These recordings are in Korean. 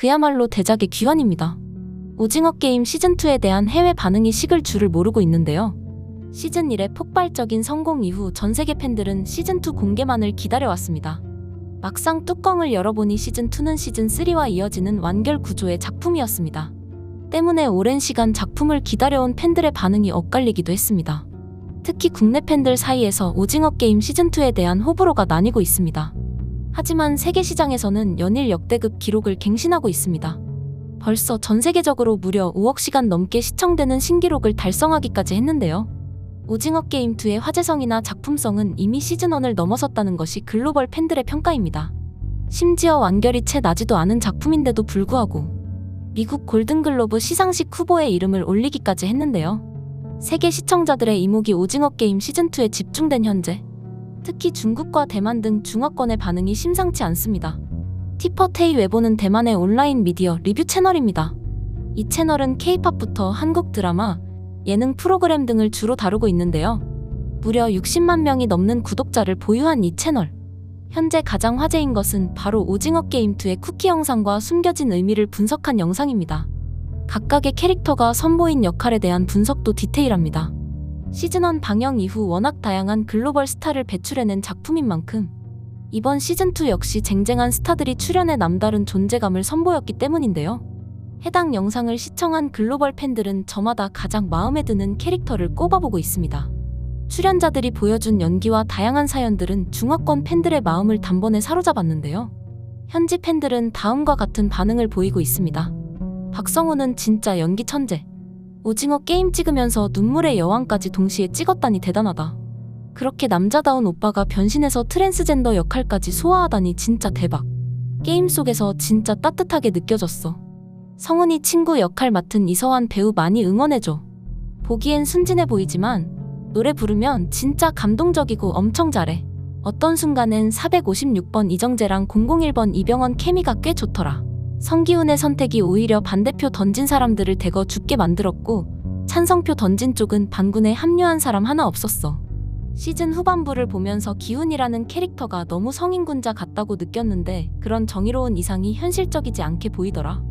그야말로 대작의 귀환입니다. 오징어 게임 시즌2에 대한 해외 반응이 식을 줄을 모르고 있는데요. 시즌1의 폭발적인 성공 이후 전세계 팬들은 시즌2 공개만을 기다려왔습니다. 막상 뚜껑을 열어보니 시즌2는 시즌3와 이어지는 완결 구조의 작품이었습니다. 때문에 오랜 시간 작품을 기다려온 팬들의 반응이 엇갈리기도 했습니다. 특히 국내 팬들 사이에서 오징어 게임 시즌2에 대한 호불호가 나뉘고 있습니다. 하지만 세계 시장에서는 연일 역대급 기록을 갱신하고 있습니다. 벌써 전 세계적으로 무려 5억 시간 넘게 시청되는 신기록을 달성하기까지 했는데요. 오징어 게임 2의 화제성이나 작품성은 이미 시즌1을 넘어섰다는 것이 글로벌 팬들의 평가입니다. 심지어 완결이 채 나지도 않은 작품인데도 불구하고 미국 골든글로브 시상식 후보에 이름을 올리기까지 했는데요. 세계 시청자들의 이목이 오징어 게임 시즌2에 집중된 현재, 특히 중국과 대만 등 중화권의 반응이 심상치 않습니다. 티퍼테이 웨보는 대만의 온라인 미디어 리뷰 채널입니다. 이 채널은 K-팝부터 한국 드라마, 예능 프로그램 등을 주로 다루고 있는데요. 무려 60만 명이 넘는 구독자를 보유한 이 채널. 현재 가장 화제인 것은 바로 오징어 게임 2의 쿠키 영상과 숨겨진 의미를 분석한 영상입니다. 각각의 캐릭터가 선보인 역할에 대한 분석도 디테일합니다. 시즌1 방영 이후 워낙 다양한 글로벌 스타를 배출해낸 작품인 만큼 이번 시즌2 역시 쟁쟁한 스타들이 출연해 남다른 존재감을 선보였기 때문인데요. 해당 영상을 시청한 글로벌 팬들은 저마다 가장 마음에 드는 캐릭터를 꼽아보고 있습니다. 출연자들이 보여준 연기와 다양한 사연들은 중화권 팬들의 마음을 단번에 사로잡았는데요. 현지 팬들은 다음과 같은 반응을 보이고 있습니다. 박성호는 진짜 연기 천재. 오징어 게임 찍으면서 눈물의 여왕까지 동시에 찍었다니 대단하다. 그렇게 남자다운 오빠가 변신해서 트랜스젠더 역할까지 소화하다니 진짜 대박. 게임 속에서 진짜 따뜻하게 느껴졌어. 성훈이 친구 역할 맡은 이서환 배우 많이 응원해줘. 보기엔 순진해 보이지만 노래 부르면 진짜 감동적이고 엄청 잘해. 어떤 순간엔 456번 이정재랑 001번 이병헌 케미가 꽤 좋더라. 성기훈의 선택이 오히려 반대표 던진 사람들을 대거 죽게 만들었고 찬성표 던진 쪽은 반군에 합류한 사람 하나 없었어. 시즌 후반부를 보면서 기훈이라는 캐릭터가 너무 성인군자 같다고 느꼈는데 그런 정의로운 이상이 현실적이지 않게 보이더라.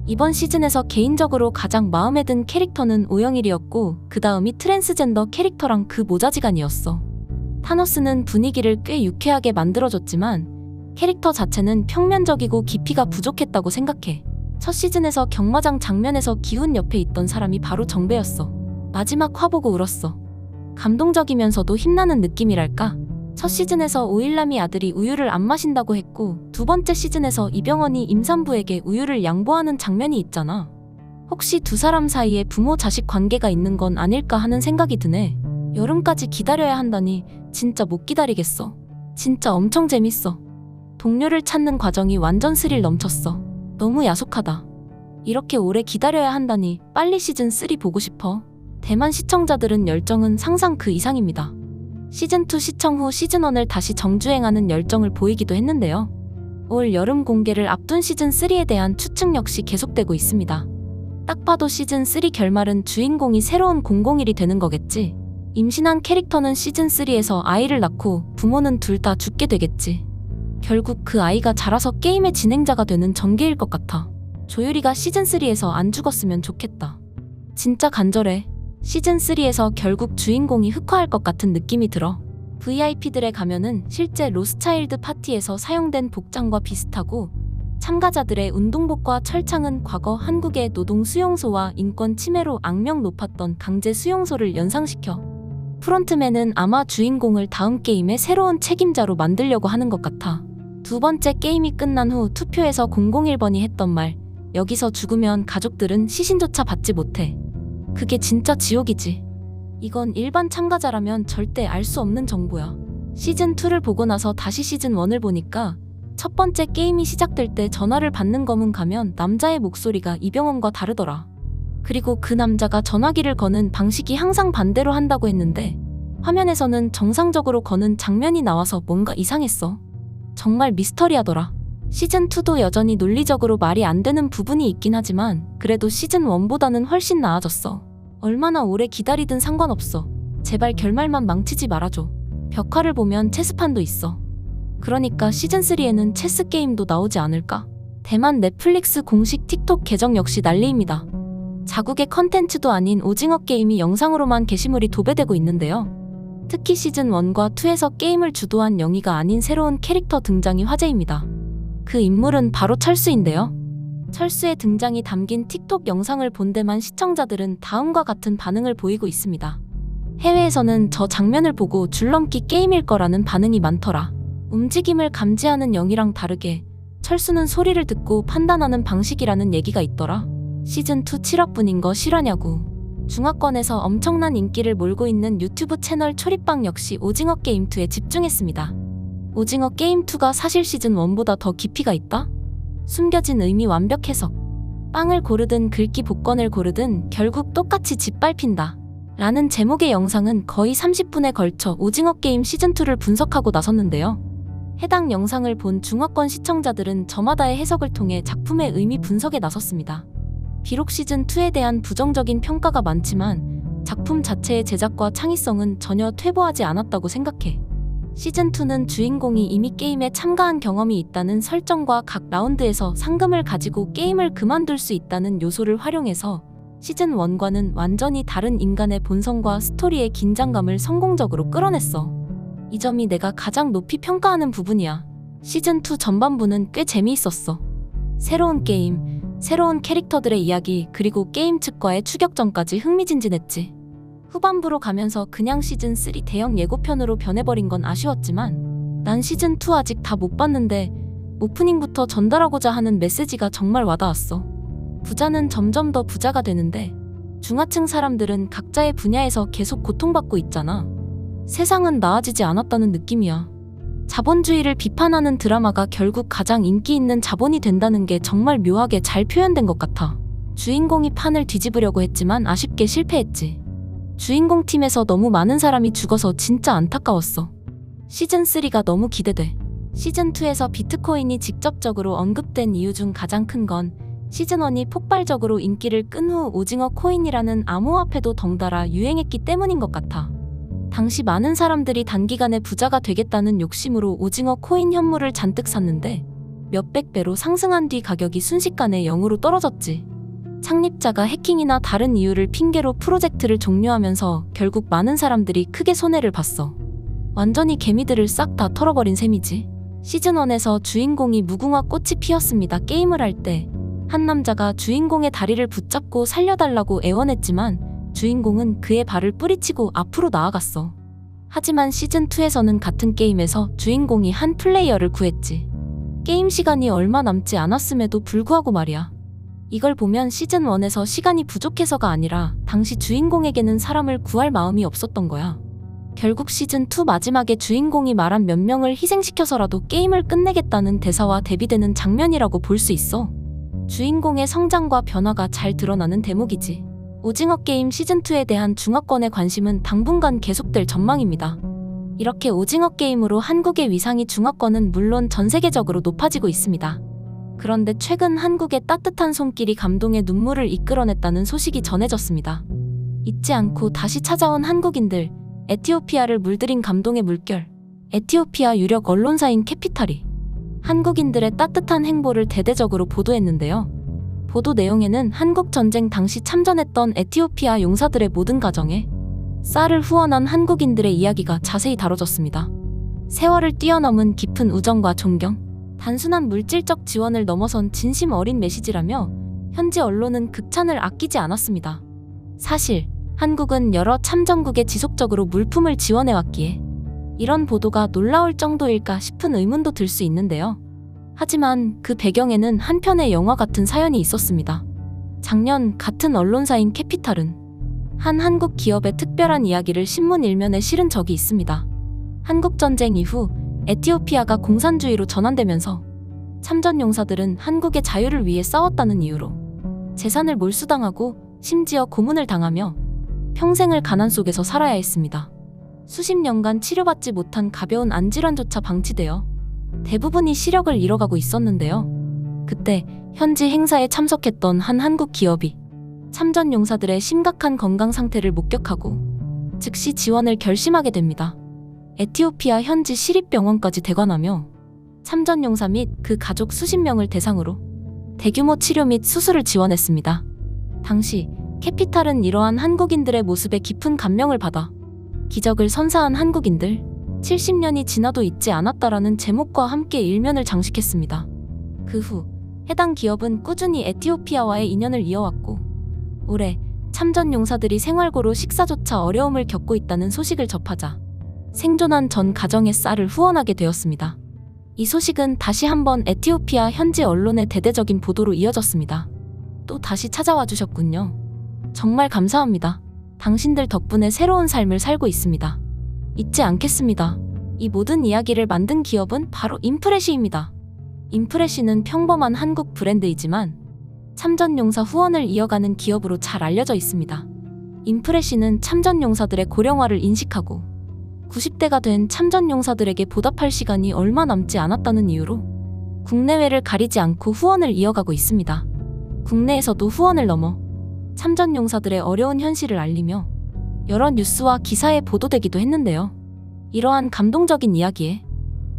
이번 시즌에서 개인적으로 가장 마음에 든 캐릭터는 오영일이었고 그 다음이 트랜스젠더 캐릭터랑 그 모자지간이었어. 타노스는 분위기를 꽤 유쾌하게 만들어줬지만 캐릭터 자체는 평면적이고 깊이가 부족했다고 생각해. 첫 시즌에서 경마장 장면에서 기훈 옆에 있던 사람이 바로 정배였어. 마지막 화 보고 울었어. 감동적이면서도 힘나는 느낌이랄까? 첫 시즌에서 오일남이 아들이 우유를 안 마신다고 했고 두 번째 시즌에서 이병헌이 임산부에게 우유를 양보하는 장면이 있잖아. 혹시 두 사람 사이에 부모 자식 관계가 있는 건 아닐까 하는 생각이 드네. 여름까지 기다려야 한다니 진짜 못 기다리겠어. 진짜 엄청 재밌어. 동료를 찾는 과정이 완전 스릴 넘쳤어. 너무 야속하다. 이렇게 오래 기다려야 한다니 빨리 시즌3 보고 싶어. 대만 시청자들은 열정은 상상 그 이상입니다. 시즌2 시청 후 시즌1을 다시 정주행하는 열정을 보이기도 했는데요. 올 여름 공개를 앞둔 시즌3에 대한 추측 역시 계속되고 있습니다. 딱 봐도 시즌3 결말은 주인공이 새로운 001이 되는 거겠지. 임신한 캐릭터는 시즌3에서 아이를 낳고 부모는 둘 다 죽게 되겠지. 결국 그 아이가 자라서 게임의 진행자가 되는 전개일 것 같아. 조유리가 시즌3에서 안 죽었으면 좋겠다. 진짜 간절해. 시즌3에서 결국 주인공이 흑화할 것 같은 느낌이 들어. VIP들의 가면은 실제 로스차일드 파티에서 사용된 복장과 비슷하고 참가자들의 운동복과 철창은 과거 한국의 노동 수용소와 인권 침해로 악명 높았던 강제 수용소를 연상시켜. 프론트맨은 아마 주인공을 다음 게임의 새로운 책임자로 만들려고 하는 것 같아. 두 번째 게임이 끝난 후 투표에서 001번이 했던 말, 여기서 죽으면 가족들은 시신조차 받지 못해. 그게 진짜 지옥이지. 이건 일반 참가자라면 절대 알 수 없는 정보야. 시즌2를 보고 나서 다시 시즌1을 보니까 첫 번째 게임이 시작될 때 전화를 받는 검은 가면 남자의 목소리가 이병헌과 다르더라. 그리고 그 남자가 전화기를 거는 방식이 항상 반대로 한다고 했는데 화면에서는 정상적으로 거는 장면이 나와서 뭔가 이상했어. 정말 미스터리하더라. 시즌2도 여전히 논리적으로 말이 안 되는 부분이 있긴 하지만 그래도 시즌1보다는 훨씬 나아졌어. 얼마나 오래 기다리든 상관없어. 제발 결말만 망치지 말아줘. 벽화를 보면 체스판도 있어. 그러니까 시즌3에는 체스 게임도 나오지 않을까? 대만 넷플릭스 공식 틱톡 계정 역시 난리입니다. 자국의 컨텐츠도 아닌 오징어 게임이 영상으로만 게시물이 도배되고 있는데요. 특히 시즌 1과 2에서 게임을 주도한 영희가 아닌 새로운 캐릭터 등장이 화제입니다. 그 인물은 바로 철수인데요. 철수의 등장이 담긴 틱톡 영상을 본 데만 시청자들은 다음과 같은 반응을 보이고 있습니다. 해외에서는 저 장면을 보고 줄넘기 게임일 거라는 반응이 많더라. 움직임을 감지하는 영희랑 다르게 철수는 소리를 듣고 판단하는 방식이라는 얘기가 있더라. 시즌2 7화뿐인 거 실화냐고. 중화권에서 엄청난 인기를 몰고 있는 유튜브 채널 초립방 역시 오징어 게임2에 집중했습니다. 오징어 게임2가 사실 시즌 1보다 더 깊이가 있다? 숨겨진 의미 완벽 해석. 빵을 고르든 긁기 복권을 고르든 결국 똑같이 짓밟힌다. 라는 제목의 영상은 거의 30분에 걸쳐 오징어 게임 시즌2를 분석하고 나섰는데요. 해당 영상을 본 중화권 시청자들은 저마다의 해석을 통해 작품의 의미 분석에 나섰습니다. 비록 시즌2에 대한 부정적인 평가가 많지만 작품 자체의 제작과 창의성은 전혀 퇴보하지 않았다고 생각해. 시즌2는 주인공이 이미 게임에 참가한 경험이 있다는 설정과 각 라운드에서 상금을 가지고 게임을 그만둘 수 있다는 요소를 활용해서 시즌1과는 완전히 다른 인간의 본성과 스토리의 긴장감을 성공적으로 끌어냈어. 이 점이 내가 가장 높이 평가하는 부분이야. 시즌2 전반부는 꽤 재미있었어. 새로운 게임, 새로운 캐릭터들의 이야기, 그리고 게임 측과의 추격전까지 흥미진진했지. 후반부로 가면서 그냥 시즌3 대형 예고편으로 변해버린 건 아쉬웠지만 난 시즌2 아직 다 못 봤는데 오프닝부터 전달하고자 하는 메시지가 정말 와닿았어. 부자는 점점 더 부자가 되는데 중하층 사람들은 각자의 분야에서 계속 고통받고 있잖아. 세상은 나아지지 않았다는 느낌이야. 자본주의를 비판하는 드라마가 결국 가장 인기 있는 자본이 된다는 게 정말 묘하게 잘 표현된 것 같아. 주인공이 판을 뒤집으려고 했지만 아쉽게 실패했지. 주인공 팀에서 너무 많은 사람이 죽어서 진짜 안타까웠어. 시즌3가 너무 기대돼. 시즌2에서 비트코인이 직접적으로 언급된 이유 중 가장 큰 건 시즌1이 폭발적으로 인기를 끈 후 오징어 코인이라는 암호화폐도 덩달아 유행했기 때문인 것 같아. 당시 많은 사람들이 단기간에 부자가 되겠다는 욕심으로 오징어 코인 현물을 잔뜩 샀는데 몇백 배로 상승한 뒤 가격이 순식간에 0으로 떨어졌지. 창립자가 해킹이나 다른 이유를 핑계로 프로젝트를 종료하면서 결국 많은 사람들이 크게 손해를 봤어. 완전히 개미들을 싹 다 털어버린 셈이지. 시즌1에서 주인공이 무궁화 꽃이 피었습니다. 게임을 할 때 한 남자가 주인공의 다리를 붙잡고 살려달라고 애원했지만 주인공은 그의 발을 뿌리치고 앞으로 나아갔어. 하지만 시즌2에서는 같은 게임에서 주인공이 한 플레이어를 구했지. 게임 시간이 얼마 남지 않았음에도 불구하고 말이야. 이걸 보면 시즌1에서 시간이 부족해서가 아니라 당시 주인공에게는 사람을 구할 마음이 없었던 거야. 결국 시즌2 마지막에 주인공이 말한 몇 명을 희생시켜서라도 게임을 끝내겠다는 대사와 대비되는 장면이라고 볼 수 있어. 주인공의 성장과 변화가 잘 드러나는 대목이지. 오징어 게임 시즌2에 대한 중화권의 관심은 당분간 계속될 전망입니다. 이렇게 오징어 게임으로 한국의 위상이 중화권은 물론 전 세계적으로 높아지고 있습니다. 그런데 최근 한국의 따뜻한 손길이 감동의 눈물을 이끌어냈다는 소식이 전해졌습니다. 잊지 않고 다시 찾아온 한국인들, 에티오피아를 물들인 감동의 물결. 에티오피아 유력 언론사인 캐피탈이 한국인들의 따뜻한 행보를 대대적으로 보도했는데요. 보도 내용에는 한국전쟁 당시 참전했던 에티오피아 용사들의 모든 가정에 쌀을 후원한 한국인들의 이야기가 자세히 다뤄졌습니다. 세월을 뛰어넘은 깊은 우정과 존경, 단순한 물질적 지원을 넘어선 진심 어린 메시지라며 현지 언론은 극찬을 아끼지 않았습니다. 사실 한국은 여러 참전국에 지속적으로 물품을 지원해왔기에 이런 보도가 놀라울 정도일까 싶은 의문도 들 수 있는데요. 하지만 그 배경에는 한 편의 영화 같은 사연이 있었습니다. 작년 같은 언론사인 캐피탈은 한 한국 기업의 특별한 이야기를 신문 일면에 실은 적이 있습니다. 한국전쟁 이후 에티오피아가 공산주의로 전환되면서 참전 용사들은 한국의 자유를 위해 싸웠다는 이유로 재산을 몰수당하고 심지어 고문을 당하며 평생을 가난 속에서 살아야 했습니다. 수십 년간 치료받지 못한 가벼운 안질환조차 방치되어 대부분이 시력을 잃어가고 있었는데요. 그때 현지 행사에 참석했던 한 한국 기업이 참전 용사들의 심각한 건강 상태를 목격하고 즉시 지원을 결심하게 됩니다. 에티오피아 현지 시립병원까지 대관하며 참전 용사 및 그 가족 수십 명을 대상으로 대규모 치료 및 수술을 지원했습니다. 당시 캐피탈은 이러한 한국인들의 모습에 깊은 감명을 받아 기적을 선사한 한국인들 70년이 지나도 잊지 않았다라는 제목과 함께 일면을 장식했습니다. 그 후 해당 기업은 꾸준히 에티오피아와의 인연을 이어왔고 올해 참전 용사들이 생활고로 식사조차 어려움을 겪고 있다는 소식을 접하자 생존한 전 가정의 쌀을 후원하게 되었습니다. 이 소식은 다시 한번 에티오피아 현지 언론의 대대적인 보도로 이어졌습니다. 또 다시 찾아와 주셨군요. 정말 감사합니다. 당신들 덕분에 새로운 삶을 살고 있습니다. 잊지 않겠습니다. 이 모든 이야기를 만든 기업은 바로 인프레시입니다. 인프레시는 평범한 한국 브랜드이지만 참전용사 후원을 이어가는 기업으로 잘 알려져 있습니다. 인프레시는 참전용사들의 고령화를 인식하고 90대가 된 참전용사들에게 보답할 시간이 얼마 남지 않았다는 이유로 국내외를 가리지 않고 후원을 이어가고 있습니다. 국내에서도 후원을 넘어 참전용사들의 어려운 현실을 알리며 여러 뉴스와 기사에 보도되기도 했는데요. 이러한 감동적인 이야기에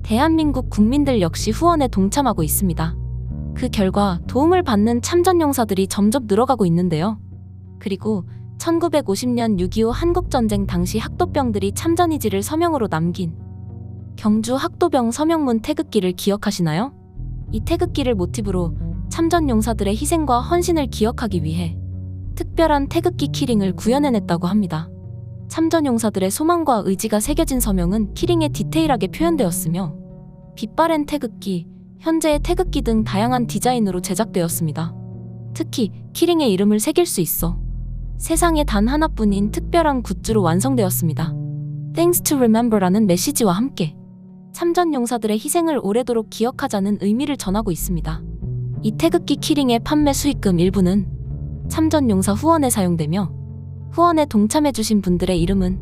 대한민국 국민들 역시 후원에 동참하고 있습니다. 그 결과 도움을 받는 참전용사들이 점점 늘어가고 있는데요. 그리고 1950년 6.25 한국전쟁 당시 학도병들이 참전의지를 서명으로 남긴 경주 학도병 서명문 태극기를 기억하시나요? 이 태극기를 모티브로 참전용사들의 희생과 헌신을 기억하기 위해 특별한 태극기 키링을 구현해냈다고 합니다. 참전용사들의 소망과 의지가 새겨진 서명은 키링에 디테일하게 표현되었으며 빛바랜 태극기, 현재의 태극기 등 다양한 디자인으로 제작되었습니다. 특히 키링에 이름을 새길 수 있어 세상에 단 하나뿐인 특별한 굿즈로 완성되었습니다. Thanks to Remember라는 메시지와 함께 참전용사들의 희생을 오래도록 기억하자는 의미를 전하고 있습니다. 이 태극기 키링의 판매 수익금 일부는 참전용사 후원에 사용되며 후원에 동참해주신 분들의 이름은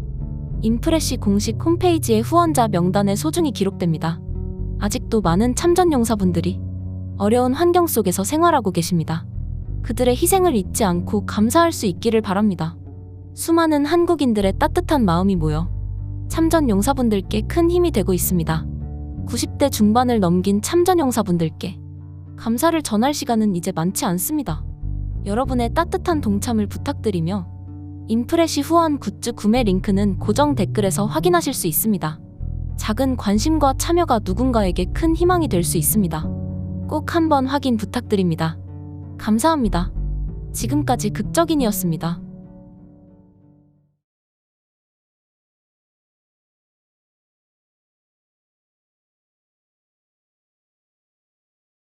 인프레시 공식 홈페이지의 후원자 명단에 소중히 기록됩니다. 아직도 많은 참전용사분들이 어려운 환경 속에서 생활하고 계십니다. 그들의 희생을 잊지 않고 감사할 수 있기를 바랍니다. 수많은 한국인들의 따뜻한 마음이 모여 참전용사분들께 큰 힘이 되고 있습니다. 90대 중반을 넘긴 참전용사분들께 감사를 전할 시간은 이제 많지 않습니다. 여러분의 따뜻한 동참을 부탁드리며 인프레시 후원 굿즈 구매 링크는 고정 댓글에서 확인하실 수 있습니다. 작은 관심과 참여가 누군가에게 큰 희망이 될 수 있습니다. 꼭 한번 확인 부탁드립니다. 감사합니다. 지금까지 극적인이었습니다.